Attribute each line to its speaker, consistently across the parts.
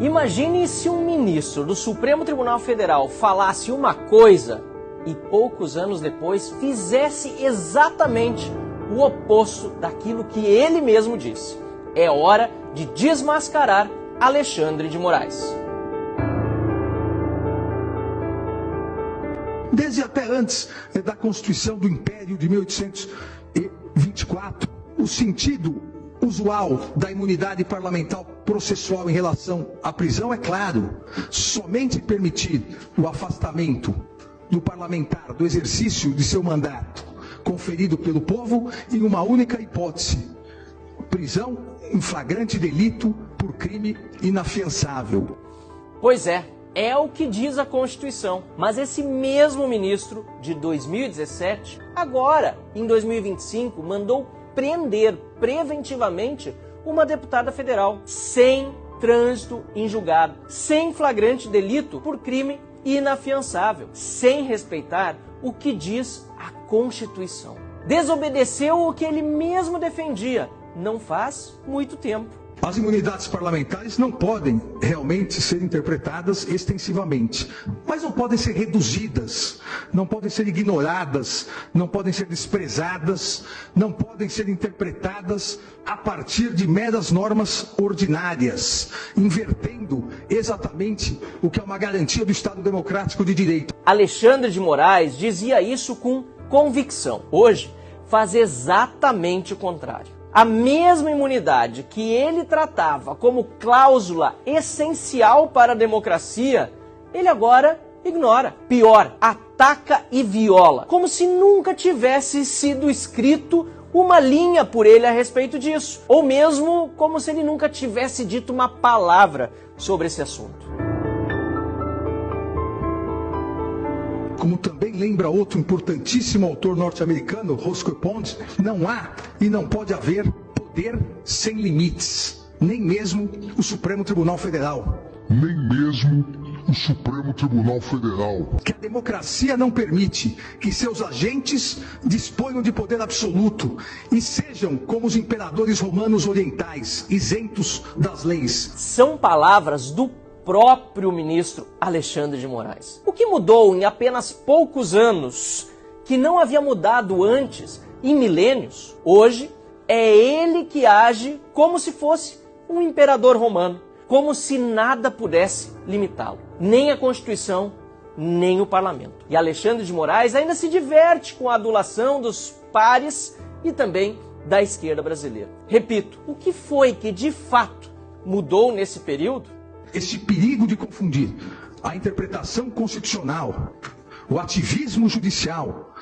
Speaker 1: Imagine se um ministro do Supremo Tribunal Federal falasse uma coisa e poucos anos depois fizesse exatamente o oposto daquilo que ele mesmo disse. É hora de desmascarar Alexandre de Moraes.
Speaker 2: Desde até antes da Constituição do Império de 1824, o sentido usual da imunidade parlamentar processual em relação à prisão é claro: somente permitir o afastamento do parlamentar do exercício de seu mandato conferido pelo povo em uma única hipótese: prisão em flagrante delito por crime inafiançável.
Speaker 1: Pois é o que diz a Constituição. Mas esse mesmo ministro de 2017, agora, em 2025, mandou prender preventivamente uma deputada federal, sem trânsito em julgado, sem flagrante delito por crime inafiançável, sem respeitar o que diz a Constituição. Desobedeceu o que ele mesmo defendia não faz muito tempo.
Speaker 2: As imunidades parlamentares não podem realmente ser interpretadas extensivamente, mas não podem ser reduzidas, não podem ser ignoradas, não podem ser desprezadas, não podem ser interpretadas a partir de meras normas ordinárias, invertendo exatamente o que é uma garantia do Estado Democrático de Direito.
Speaker 1: Alexandre de Moraes dizia isso com convicção. Hoje, faz exatamente o contrário. A mesma imunidade que ele tratava como cláusula essencial para a democracia, ele agora ignora. Pior, ataca e viola, como se nunca tivesse sido escrito uma linha por ele a respeito disso, ou mesmo como se ele nunca tivesse dito uma palavra sobre esse assunto.
Speaker 2: Como também lembra outro importantíssimo autor norte-americano, Roscoe Pond, não há e não pode haver poder sem limites, nem mesmo o Supremo Tribunal Federal.
Speaker 3: Nem mesmo o Supremo Tribunal Federal.
Speaker 2: Que a democracia não permite que seus agentes disponham de poder absoluto e sejam como os imperadores romanos orientais, isentos das leis.
Speaker 1: São palavras do próprio ministro Alexandre de Moraes. O que mudou em apenas poucos anos, que não havia mudado antes em milênios, hoje é ele que age como se fosse um imperador romano, como se nada pudesse limitá-lo, nem a Constituição, nem o Parlamento. E Alexandre de Moraes ainda se diverte com a adulação dos pares e também da esquerda brasileira. Repito, o que foi que de fato mudou nesse período?
Speaker 2: Esse perigo de confundir a interpretação constitucional, o ativismo judicial,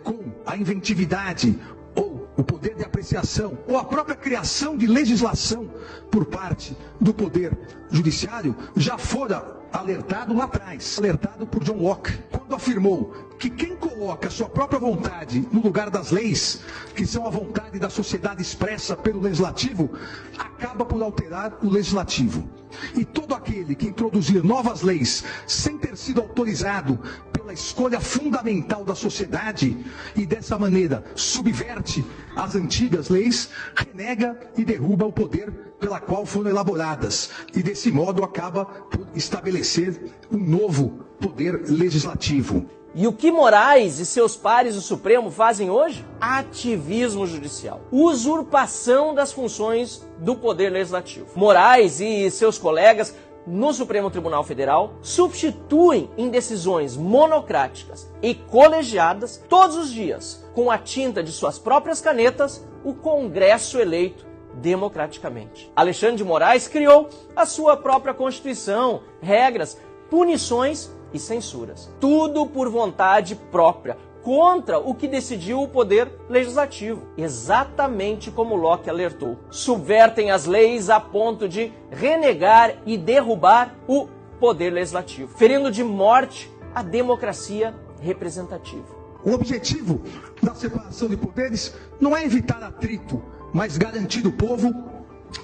Speaker 2: com a inventividade ou o poder de apreciação ou a própria criação de legislação por parte do poder judiciário, já fora alertado lá atrás, alertado por John Locke, quando afirmou que quem coloca a sua própria vontade no lugar das leis, que são a vontade da sociedade expressa pelo legislativo, acaba por alterar o legislativo. E todo aquele que introduzir novas leis sem ter sido autorizado pela escolha fundamental da sociedade e dessa maneira subverte as antigas leis, renega e derruba o poder pela qual foram elaboradas e desse modo acaba por estabelecer um novo poder legislativo.
Speaker 1: E o que Moraes e seus pares do Supremo fazem hoje? Ativismo judicial. Usurpação das funções do Poder Legislativo. Moraes e seus colegas no Supremo Tribunal Federal substituem em decisões monocráticas e colegiadas todos os dias, com a tinta de suas próprias canetas, o Congresso eleito democraticamente. Alexandre de Moraes criou a sua própria Constituição, regras, punições e censuras. Tudo por vontade própria, contra o que decidiu o Poder Legislativo. Exatamente como Locke alertou. Subvertem as leis a ponto de renegar e derrubar o Poder Legislativo, ferindo de morte a democracia representativa.
Speaker 2: O objetivo da separação de poderes não é evitar atrito, mas garantir o povo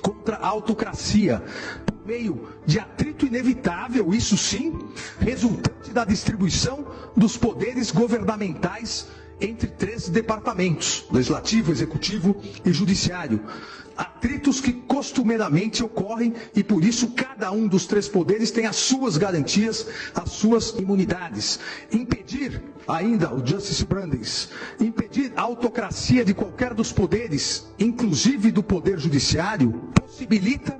Speaker 2: contra a autocracia, por meio de atrito inevitável, isso sim, resultante da distribuição dos poderes governamentais entre 3 departamentos, legislativo, executivo e judiciário. Atritos que costumeiramente ocorrem e por isso cada um dos 3 poderes tem as suas garantias, as suas imunidades. Impedir ainda o Justice Brandeis, impedir a autocracia de qualquer dos poderes, inclusive do poder judiciário, possibilita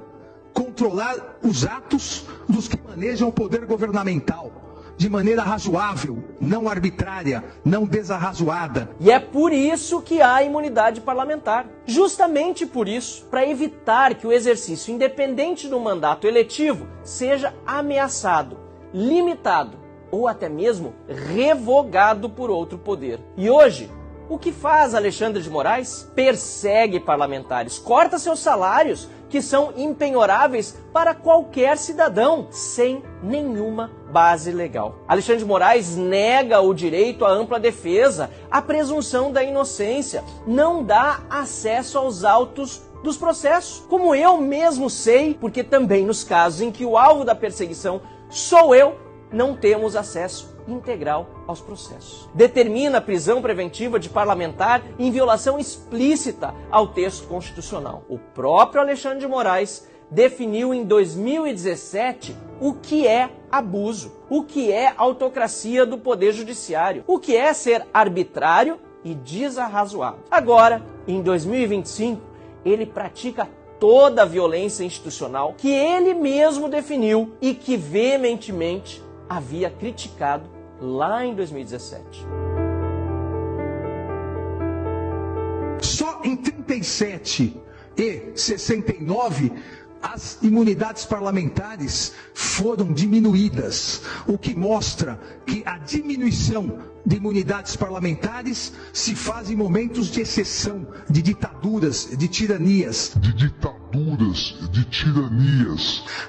Speaker 2: controlar os atos dos que manejam o poder governamental de maneira razoável, não arbitrária, não desarrazoada.
Speaker 1: E é por isso que há imunidade parlamentar. Justamente por isso, para evitar que o exercício independente do mandato eletivo seja ameaçado, limitado ou até mesmo revogado por outro poder. E hoje, o que faz Alexandre de Moraes? Persegue parlamentares, corta seus salários, que são impenhoráveis para qualquer cidadão, sem nenhuma base legal. Alexandre de Moraes nega o direito à ampla defesa, a presunção da inocência, não dá acesso aos autos dos processos. Como eu mesmo sei, porque também nos casos em que o alvo da perseguição sou eu, não temos acesso integral aos processos. Determina a prisão preventiva de parlamentar em violação explícita ao texto constitucional. O próprio Alexandre de Moraes definiu em 2017 o que é abuso, o que é autocracia do Poder Judiciário, o que é ser arbitrário e desarrazoado. Agora, em 2025, ele pratica toda a violência institucional que ele mesmo definiu e que veementemente havia criticado lá em 2017.
Speaker 2: Só em 37 e 69 as imunidades parlamentares foram diminuídas, o que mostra que a diminuição de imunidades parlamentares se faz em momentos de exceção, de ditaduras, de tiranias.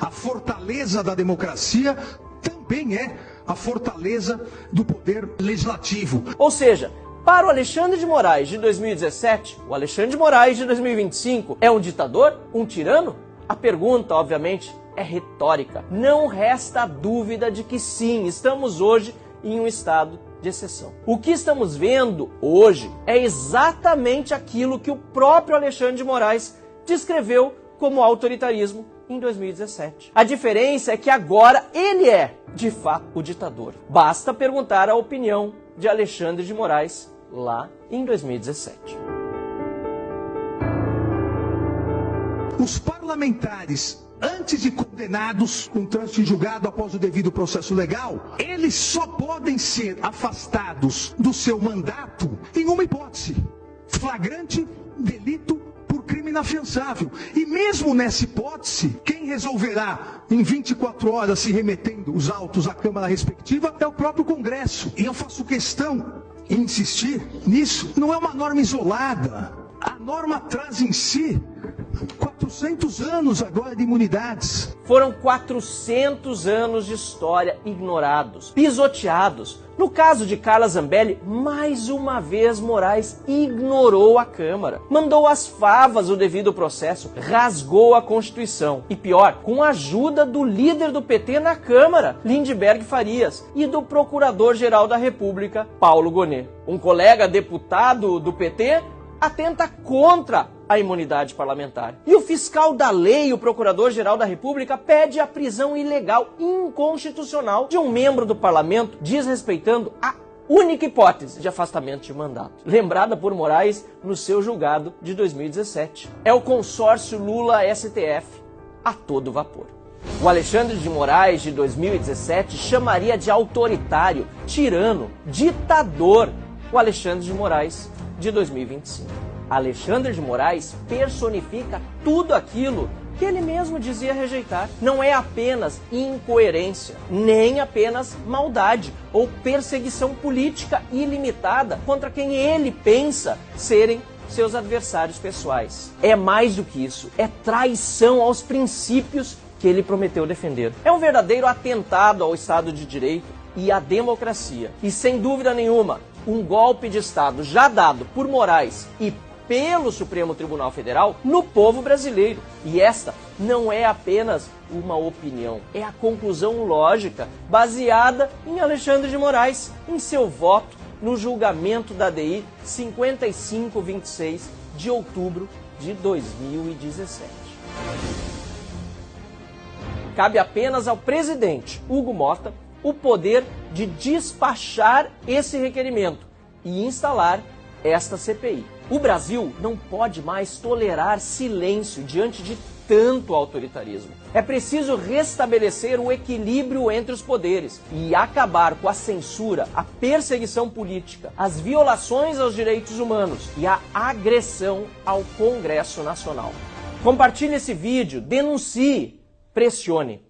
Speaker 2: A fortaleza da democracia também é a fortaleza do poder legislativo.
Speaker 1: Ou seja, para o Alexandre de Moraes de 2017, o Alexandre de Moraes de 2025 é um ditador? Um tirano? A pergunta, obviamente, é retórica. Não resta dúvida de que sim, estamos hoje em um estado de exceção. O que estamos vendo hoje é exatamente aquilo que o próprio Alexandre de Moraes descreveu como autoritarismo em 2017. A diferença é que agora ele é, de fato, o ditador. Basta perguntar a opinião de Alexandre de Moraes lá em 2017.
Speaker 2: Os parlamentares, antes de condenados com trânsito em julgado após o devido processo legal, eles só podem ser afastados do seu mandato em uma hipótese: flagrante delito por crime inafiançável. E mesmo nessa hipótese, quem resolverá em 24 horas, se remetendo os autos à Câmara respectiva, é o próprio Congresso. E eu faço questão em insistir nisso. Não é uma norma isolada. A norma traz em si 400 anos agora de imunidades.
Speaker 1: Foram 400 anos de história ignorados, pisoteados. No caso de Carla Zambelli, mais uma vez Moraes ignorou a Câmara, mandou às favas o devido processo, rasgou a Constituição. E pior, com a ajuda do líder do PT na Câmara, Lindbergh Farias, e do Procurador-Geral da República, Paulo Gonet. Um colega deputado do PT atenta contra a imunidade parlamentar. E o fiscal da lei, o Procurador-Geral da República, pede a prisão ilegal, inconstitucional, de um membro do parlamento, desrespeitando a única hipótese de afastamento de mandato, lembrada por Moraes no seu julgado de 2017. É o consórcio Lula-STF a todo vapor. O Alexandre de Moraes de 2017 chamaria de autoritário, tirano, ditador o Alexandre de Moraes de 2025. Alexandre de Moraes personifica tudo aquilo que ele mesmo dizia rejeitar. Não é apenas incoerência, nem apenas maldade ou perseguição política ilimitada contra quem ele pensa serem seus adversários pessoais. É mais do que isso, é traição aos princípios que ele prometeu defender. É um verdadeiro atentado ao Estado de Direito e à democracia. E sem dúvida nenhuma, um golpe de Estado já dado por Moraes e pelo Supremo Tribunal Federal no povo brasileiro. E esta não é apenas uma opinião, é a conclusão lógica baseada em Alexandre de Moraes, em seu voto no julgamento da DI 5526 de outubro de 2017. Cabe apenas ao presidente Hugo Motta o poder de despachar esse requerimento e instalar esta CPI. O Brasil não pode mais tolerar silêncio diante de tanto autoritarismo. É preciso restabelecer o equilíbrio entre os poderes e acabar com a censura, a perseguição política, as violações aos direitos humanos e a agressão ao Congresso Nacional. Compartilhe esse vídeo, denuncie, pressione.